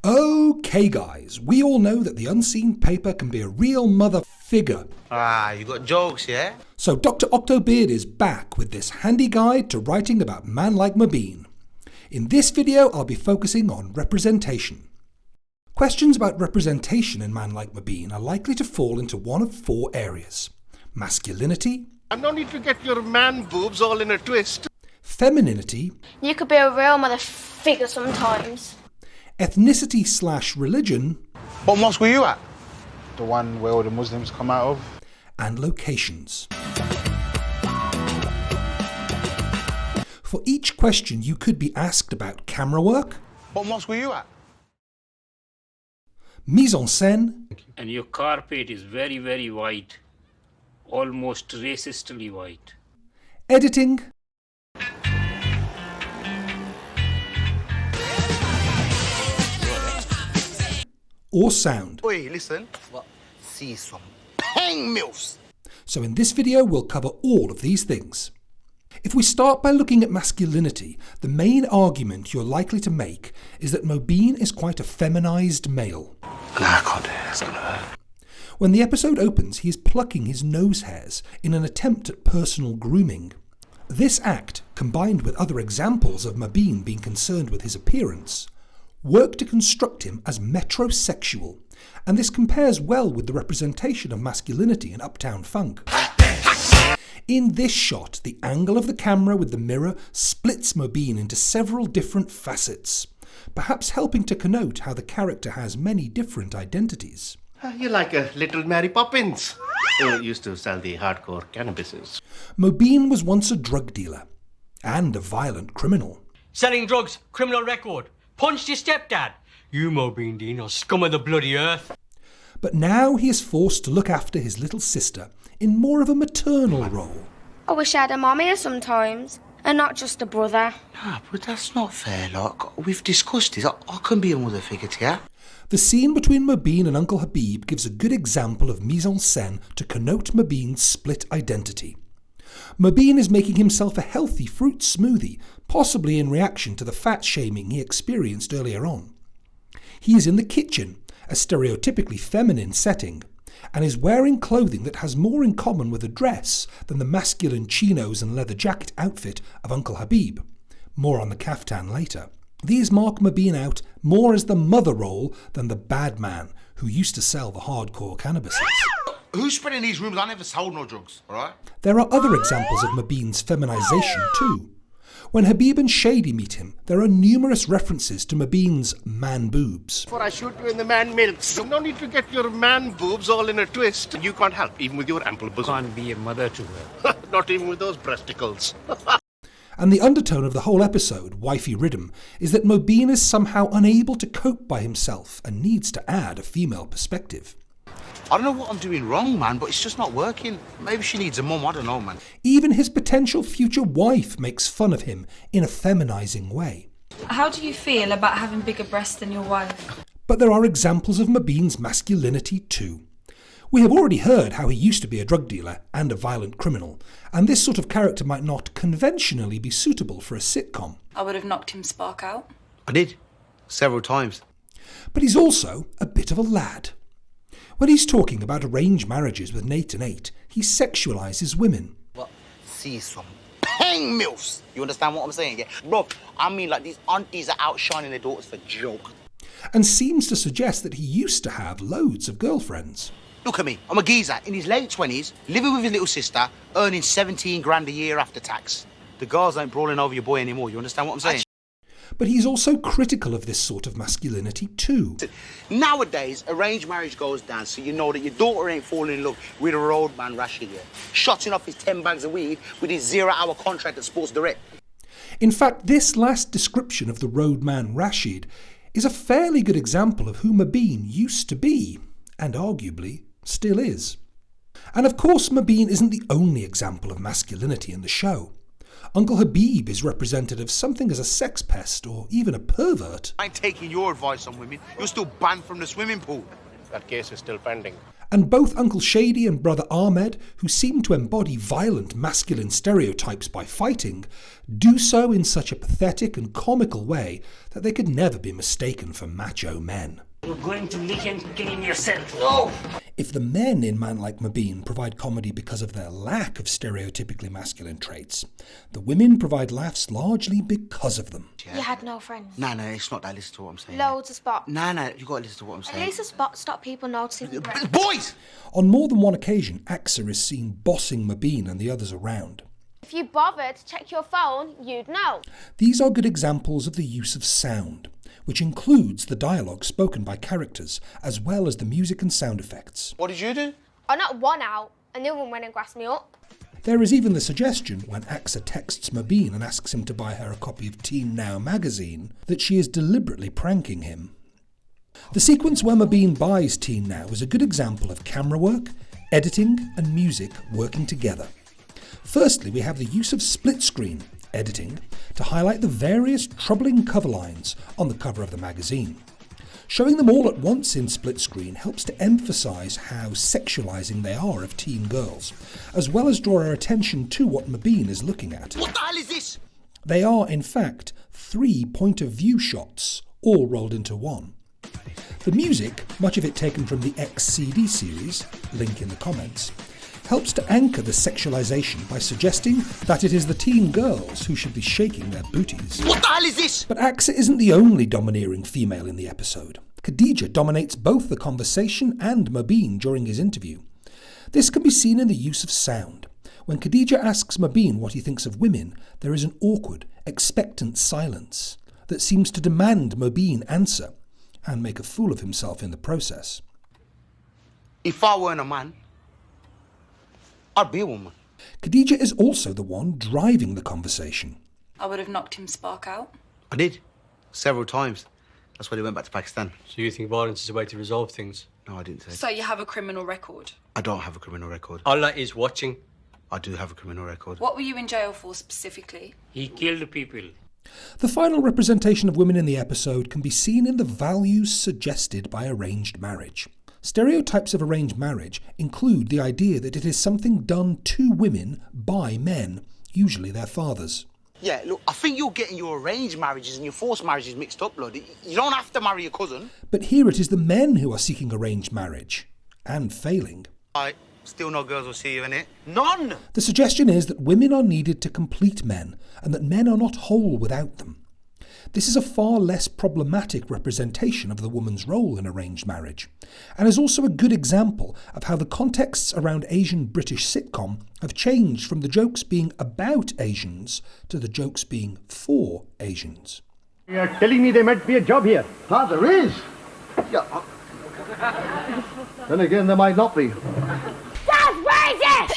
Okay guys, we all know that the unseen paper can be a real mother figure. You got jokes, yeah? So Dr. Octobeard is back with this handy guide to writing about Man Like Mobeen. In this video I'll be focusing on representation. Questions about representation in Man Like Mobeen are likely to fall into one of four areas: masculinity, And no need to get your man boobs all in a twist. femininity, You could be a real mother figure sometimes. ethnicity/religion, What mosque were you at? The one where all the Muslims come out of. and locations. For each question you could be asked about camera work, What mosque were you at? mise en scène, And your carpet is very, very white, almost racistly white. editing, or sound. Oi, listen. What? See some peng milfs. So in this video we'll cover all of these things. If we start by looking at masculinity, the main argument you're likely to make is that Mobeen is quite a feminized male. Nah, I can't do it. It's gonna hurt. When the episode opens, he is plucking his nose hairs in an attempt at personal grooming. This act, combined with other examples of Mobeen being concerned with his appearance, work to construct him as metrosexual, and this compares well with the representation of masculinity in Uptown Funk. In this shot, the angle of the camera with the mirror splits Mobeen into several different facets, perhaps helping to connote how the character has many different identities. You're like a little Mary Poppins who used to sell the hardcore cannabises. Mobeen was once a drug dealer and a violent criminal. Selling drugs, criminal record. Punched your stepdad. You, Mobeen Dean, or scum of the bloody earth. But now he is forced to look after his little sister in more of a maternal role. I wish I had a mommy here sometimes, and not just a brother. Nah, but that's not fair, like. We've discussed this. I can be a mother figure to you. The scene between Mobeen and Uncle Habib gives a good example of mise en scène to connote Mobeen's split identity. Mobeen is making himself a healthy fruit smoothie, possibly in reaction to the fat shaming he experienced earlier on. He is in the kitchen, a stereotypically feminine setting, and is wearing clothing that has more in common with a dress than the masculine chinos and leather jacket outfit of Uncle Habib. More on the kaftan later. These mark Mobeen out more as the mother role than the bad man who used to sell the hardcore cannabises. Who's spreading these rumours? I never sold no drugs, alright? There are other examples of Mobeen's feminization too. When Habib and Shady meet him, there are numerous references to Mobeen's man boobs. Before I shoot you in the man milks. No need to get your man boobs all in a twist. You can't help, even with your ample bosom. Can't be a mother to her. Not even with those breasticles. And the undertone of the whole episode, Wifey Riddim, is that Mobeen is somehow unable to cope by himself and needs to add a female perspective. I don't know what I'm doing wrong, man, but it's just not working. Maybe she needs a mum, I don't know, man. Even his potential future wife makes fun of him in a feminizing way. How do you feel about having bigger breasts than your wife? But there are examples of Mobeen's masculinity too. We have already heard how he used to be a drug dealer and a violent criminal, and this sort of character might not conventionally be suitable for a sitcom. I would have knocked him spark out. I did. Several times. But he's also a bit of a lad. When he's talking about arranged marriages with Nate and 8, he sexualises women. What? See some peng milfs. You understand what I'm saying? Yeah? Bro, I mean, like, these aunties are outshining their daughters for joke. And seems to suggest that he used to have loads of girlfriends. Look at me. I'm a geezer in his late 20s, living with his little sister, earning 17 grand a year after tax. The girls ain't brawling over your boy anymore. You understand what I'm saying? But he's also critical of this sort of masculinity too. Nowadays, arranged marriage goes down, so you know that your daughter ain't falling in love with a roadman Rashid here, shotting off his 10 bags of weed with his 0-hour contract at Sports Direct. In fact, this last description of the roadman Rashid is a fairly good example of who Mobeen used to be, and arguably still is. And of course, Mobeen isn't the only example of masculinity in the show. Uncle Habib is represented as something as a sex pest or even a pervert. I ain't taking your advice on women. You're still banned from the swimming pool. That case is still pending. And both Uncle Shady and Brother Ahmed, who seem to embody violent masculine stereotypes by fighting, do so in such a pathetic and comical way that they could never be mistaken for macho men. You're going to lick and clean yourself. No! If the men in Man Like Mobeen provide comedy because of their lack of stereotypically masculine traits, the women provide laughs largely because of them. You had no friends. No, it's not that. Listen to what I'm saying. Loads of spots. No, you got to listen to what I'm saying. At least a spot stop people noticing. Boys! On more than one occasion, Axa is seen bossing Mobeen and the others around. If you bothered to check your phone, you'd know. These are good examples of the use of sound, which includes the dialogue spoken by characters, as well as the music and sound effects. What did you do? I knocked one out, and the other one went and grassed me up. There is even the suggestion, when Axa texts Mobeen and asks him to buy her a copy of Teen Now magazine, that she is deliberately pranking him. The sequence where Mobeen buys Teen Now is a good example of camera work, editing, and music working together. Firstly, we have the use of split screen, editing, to highlight the various troubling cover lines on the cover of the magazine. Showing them all at once in split screen helps to emphasise how sexualising they are of teen girls, as well as draw our attention to what Mobeen is looking at. What the hell is this? They are, in fact, 3 point-of-view shots, all rolled into one. The music, much of it taken from the X-CD series, link in the comments, helps to anchor the sexualisation by suggesting that it is the teen girls who should be shaking their booties. What the hell is this? But Axa isn't the only domineering female in the episode. Khadija dominates both the conversation and Mobeen during his interview. This can be seen in the use of sound. When Khadija asks Mobeen what he thinks of women, there is an awkward, expectant silence that seems to demand Mobeen answer and make a fool of himself in the process. If I weren't a man, I'd be a woman. Khadija is also the one driving the conversation. I would have knocked him spark out. I did. Several times. That's why he went back to Pakistan. So you think violence is a way to resolve things? No, I didn't say. So you have a criminal record. I don't have a criminal record. Allah is watching. I do have a criminal record. What were you in jail for specifically? He killed people. The final representation of women in the episode can be seen in the values suggested by arranged marriage. Stereotypes of arranged marriage include the idea that it is something done to women by men, usually their fathers. Yeah, look, I think you're getting your arranged marriages and your forced marriages mixed up, blood. You don't have to marry your cousin. But here it is the men who are seeking arranged marriage, and failing. Still no girls will see you in it. None! The suggestion is that women are needed to complete men, and that men are not whole without them. This is a far less problematic representation of the woman's role in arranged marriage, and is also a good example of how the contexts around Asian British sitcom have changed from the jokes being about Asians to the jokes being for Asians. You are telling me there might be a job here? Ah, there is. Yeah. Then again, there might not be. That's racist!